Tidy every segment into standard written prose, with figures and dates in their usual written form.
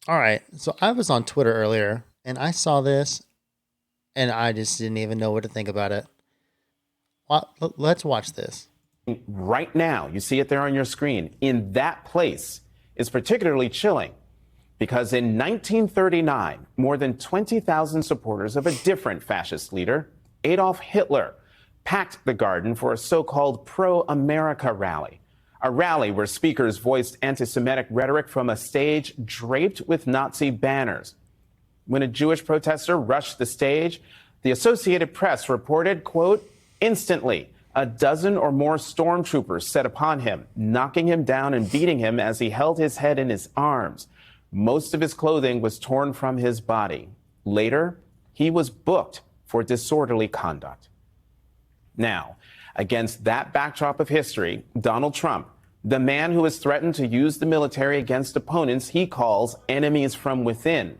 All right. So I was on Twitter earlier and I saw this and I just didn't even know what to think about it. Let's watch this. Right now, you see it there on your screen, in that place is particularly chilling because in 1939, more than 20,000 supporters of a different fascist leader, Adolf Hitler, packed the garden for a so-called pro-America rally. A rally where speakers voiced anti-Semitic rhetoric from a stage draped with Nazi banners. When a Jewish protester rushed the stage, the Associated Press reported, quote, instantly, a dozen or more stormtroopers set upon him, knocking him down and beating him as he held his head in his arms. Most of his clothing was torn from his body. Later, he was booked for disorderly conduct. Now, against that backdrop of history, Donald Trump, the man who has threatened to use the military against opponents he calls enemies from within,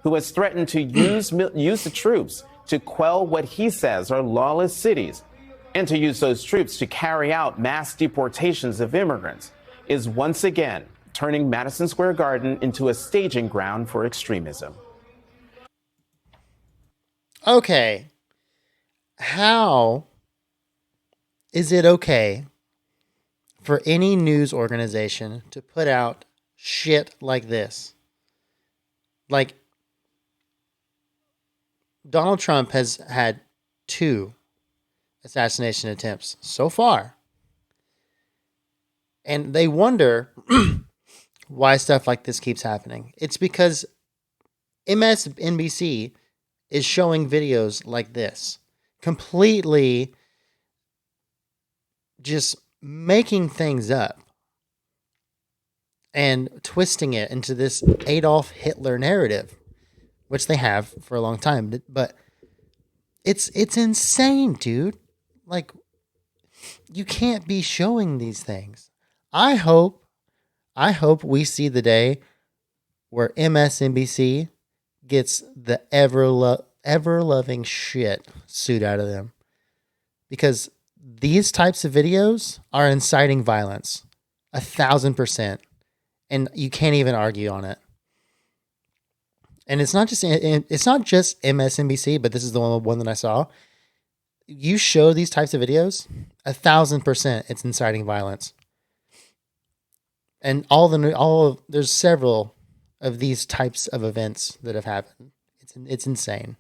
who has threatened to use the troops to quell what he says are lawless cities, and to use those troops to carry out mass deportations of immigrants, is once again turning Madison Square Garden into a staging ground for extremism. Okay. How is it okay for any news organization to put out shit like this? Like, Donald Trump has had 2 assassination attempts so far. And they wonder why stuff like this keeps happening. It's because MSNBC is showing videos like this, completely just making things up and twisting it into this Adolf Hitler narrative, which they have for a long time. But it's insane, dude. Like, you can't be showing these things. I hope we see the day where MSNBC gets the ever loving shit suit out of them, because these types of videos are inciting violence, 1,000%, and you can't even argue on it. And it's not just MSNBC, but this is the one that I saw. You show these types of videos, 1,000%, it's inciting violence. And there's several of these types of events that have happened. It's insane.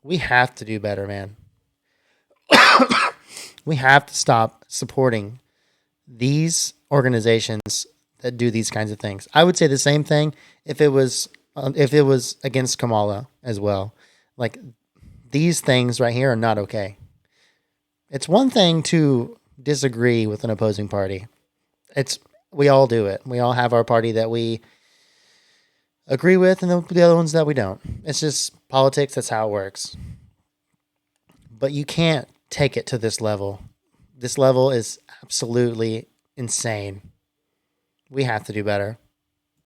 We have to do better, man. We have to stop supporting these organizations that do these kinds of things. I would say the same thing if it was against Kamala as well. Like, these things right here are not okay. It's one thing to disagree with an opposing party. We all do it. We all have our party that we agree with and the other ones that we don't. It's just politics. That's how it works. But you can't take it to this level. This level is absolutely insane. We have to do better.